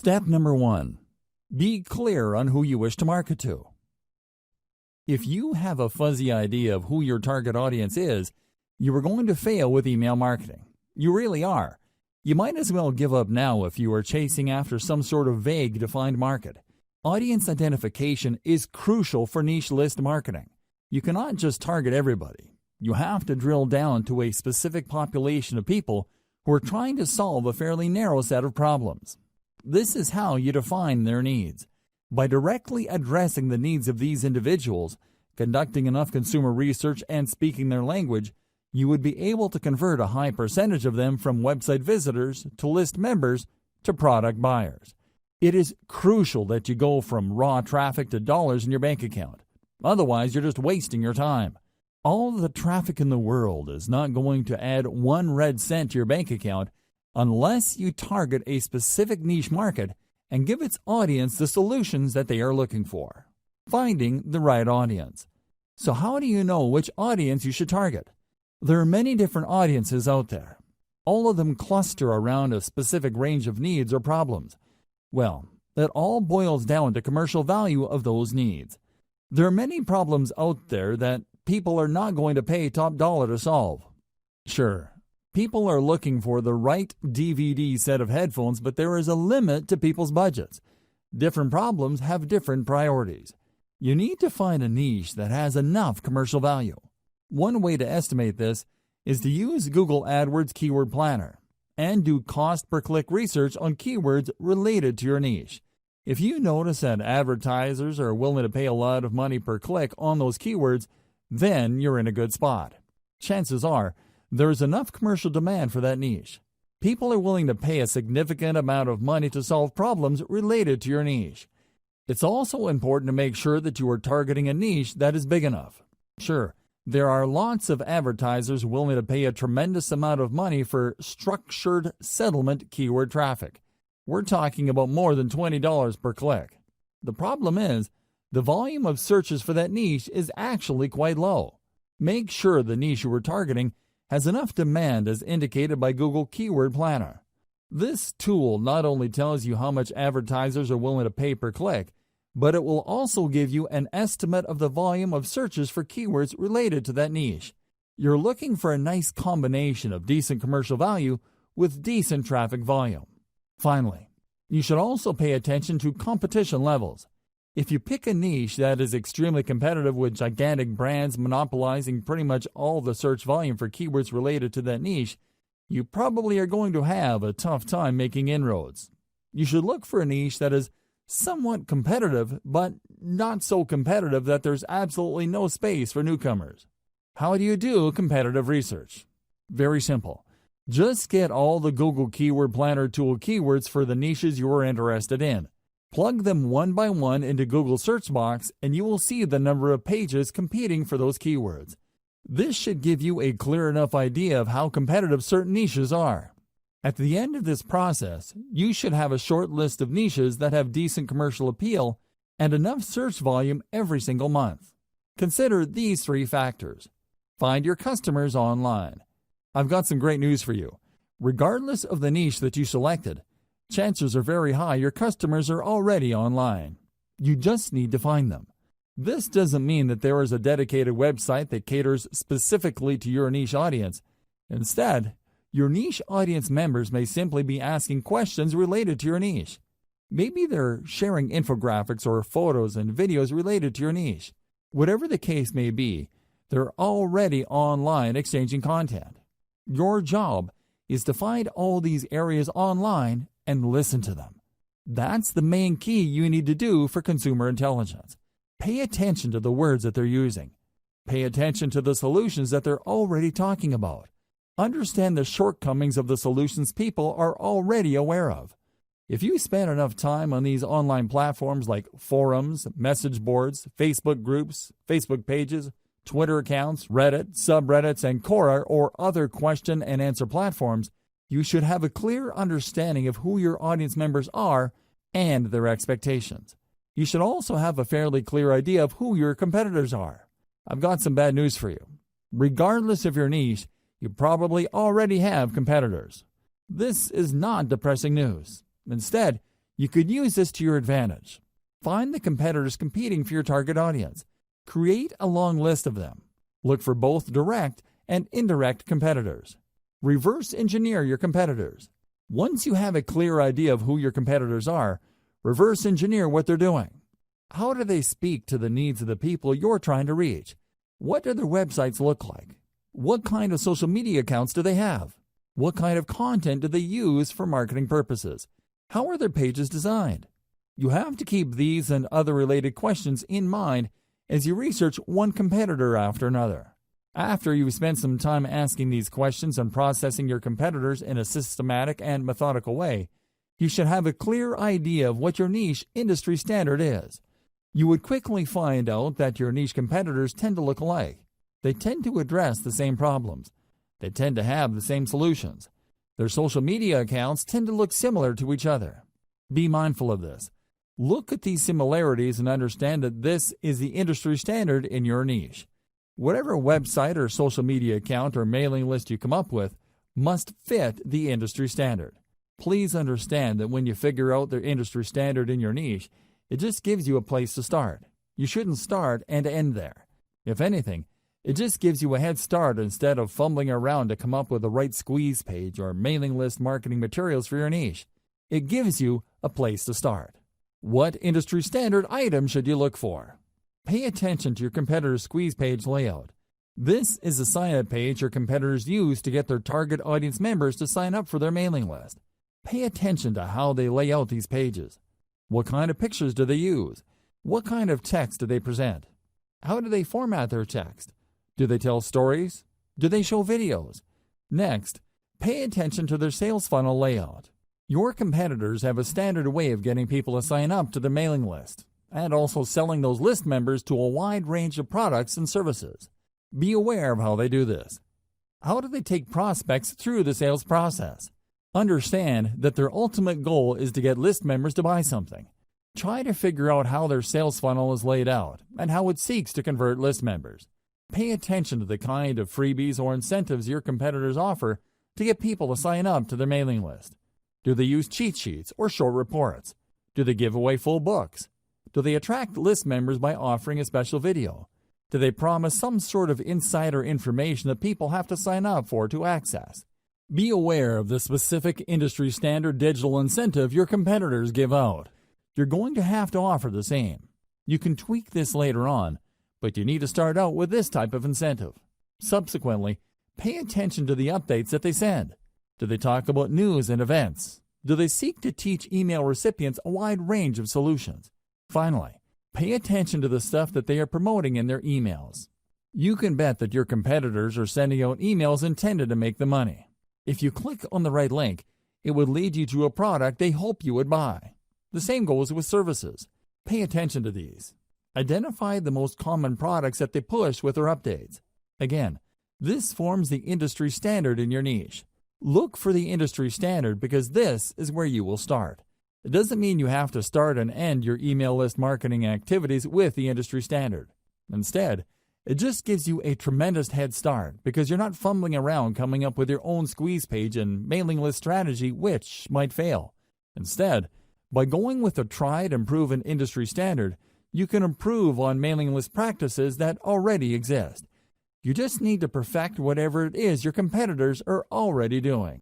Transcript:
Step number 1. Be clear on who you wish to market to. If you have a fuzzy idea of who your target audience is, you are going to fail with email marketing. You really are. You might as well give up now if you are chasing after some sort of vague defined market. Audience identification is crucial for niche list marketing. You cannot just target everybody. You have to drill down to a specific population of people who are trying to solve a fairly narrow set of problems. This is how you define their needs. By directly addressing the needs of these individuals, conducting enough consumer research, and speaking their language, you would be able to convert a high percentage of them from website visitors to list members to product buyers. It is crucial that you go from raw traffic to dollars in your bank account. Otherwise, you're just wasting your time. All the traffic in the world is not going to add 1 red cent to your bank account unless you target a specific niche market and give its audience the solutions that they are looking for. Finding the right audience. So how do you know which audience you should target? There are many different audiences out there. All of them cluster around a specific range of needs or problems. Well, it all boils down to commercial value of those needs. There are many problems out there that people are not going to pay top dollar to solve. Sure, people are looking for the right DVD set of headphones, but there is a limit to people's budgets. Different problems have different priorities. You need to find a niche that has enough commercial value. One way to estimate this is to use Google AdWords Keyword Planner and do cost per click research on keywords related to your niche. If you notice that advertisers are willing to pay a lot of money per click on those keywords, then you're in a good spot. Chances are there's enough commercial demand for that niche. People are willing to pay a significant amount of money to solve problems related to your niche. It's also important to make sure that you are targeting a niche that is big enough. Sure, there are lots of advertisers willing to pay a tremendous amount of money for structured settlement keyword traffic. We're talking about more than $20 per click. The problem is, the volume of searches for that niche is actually quite low. Make sure the niche you are targeting has enough demand as indicated by Google Keyword Planner. This tool not only tells you how much advertisers are willing to pay per click, but it will also give you an estimate of the volume of searches for keywords related to that niche. You're looking for a nice combination of decent commercial value with decent traffic volume. Finally, you should also pay attention to competition levels. If you pick a niche that is extremely competitive with gigantic brands monopolizing pretty much all the search volume for keywords related to that niche, you probably are going to have a tough time making inroads. You should look for a niche that is somewhat competitive, but not so competitive that there's absolutely no space for newcomers. How do you do competitive research? Very simple. Just get all the Google Keyword Planner tool keywords for the niches you are interested in. Plug them one by one into Google search box and you will see the number of pages competing for those keywords. This should give you a clear enough idea of how competitive certain niches are. At the end of this process, you should have a short list of niches that have decent commercial appeal and enough search volume every single month. Consider these 3 factors. Find your customers online. I've got some great news for you. Regardless of the niche that you selected, chances are very high your customers are already online. You just need to find them. This doesn't mean that there is a dedicated website that caters specifically to your niche audience. Instead, your niche audience members may simply be asking questions related to your niche. Maybe they're sharing infographics or photos and videos related to your niche. Whatever the case may be, they're already online exchanging content. Your job is to find all these areas online and listen to them. That's the main key you need to do for consumer intelligence. Pay attention to the words that they're using. Pay attention to the solutions that they're already talking about. Understand the shortcomings of the solutions people are already aware of. If you spend enough time on these online platforms like forums, message boards, Facebook groups, Facebook pages, Twitter accounts, Reddit, subreddits, and Quora or other question and answer platforms, you should have a clear understanding of who your audience members are and their expectations. You should also have a fairly clear idea of who your competitors are. I've got some bad news for you. Regardless of your niche, you probably already have competitors. This is not depressing news. Instead, You could use this to your advantage. Find the competitors competing for your target audience. Create a long list of them. Look for both direct and indirect competitors. Reverse engineer your competitors. Once you have a clear idea of who your competitors are, reverse engineer what they're doing. How do they speak to the needs of the people you're trying to reach? What do their websites look like? What kind of social media accounts do they have? What kind of content do they use for marketing purposes? How are their pages designed? You have to keep these and other related questions in mind as you research one competitor after another. After you've spent some time asking these questions and processing your competitors in a systematic and methodical way, you should have a clear idea of what your niche industry standard is. You would quickly find out that your niche competitors tend to look alike. They tend to address the same problems. They tend to have the same solutions. Their social media accounts tend to look similar to each other. Be mindful of this. Look at these similarities and understand that this is the industry standard in your niche. Whatever website or social media account or mailing list you come up with must fit the industry standard. Please understand that when you figure out the industry standard in your niche, it just gives you a place to start. You shouldn't start and end there. If anything, it just gives you a head start instead of fumbling around to come up with the right squeeze page or mailing list marketing materials for your niche. It gives you a place to start. What industry standard item should you look for? Pay attention to your competitor's squeeze page layout. This is a sign-up page your competitors use to get their target audience members to sign up for their mailing list. Pay attention to how they lay out these pages. What kind of pictures do they use? What kind of text do they present? How do they format their text? Do they tell stories? Do they show videos? Next, pay attention to their sales funnel layout. Your competitors have a standard way of getting people to sign up to their mailing list, and also selling those list members to a wide range of products and services. Be aware of how they do this. How do they take prospects through the sales process? Understand that their ultimate goal is to get list members to buy something. Try to figure out how their sales funnel is laid out and how it seeks to convert list members. Pay attention to the kind of freebies or incentives your competitors offer to get people to sign up to their mailing list. Do they use cheat sheets or short reports? Do they give away full books? Do they attract list members by offering a special video? Do they promise some sort of insider information that people have to sign up for to access? Be aware of the specific industry standard digital incentive your competitors give out. You're going to have to offer the same. You can tweak this later on, but you need to start out with this type of incentive. Subsequently, pay attention to the updates that they send. Do they talk about news and events? Do they seek to teach email recipients a wide range of solutions? Finally, pay attention to the stuff that they are promoting in their emails. You can bet that your competitors are sending out emails intended to make them money. If you click on the right link, it would lead you to a product they hope you would buy. The same goes with services. Pay attention to these. Identify the most common products that they push with their updates. Again, this forms the industry standard in your niche. Look for the industry standard because this is where you will start. It doesn't mean you have to start and end your email list marketing activities with the industry standard. Instead, it just gives you a tremendous head start because you're not fumbling around coming up with your own squeeze page and mailing list strategy which might fail. Instead, by going with a tried and proven industry standard, you can improve on mailing list practices that already exist. You just need to perfect whatever it is your competitors are already doing.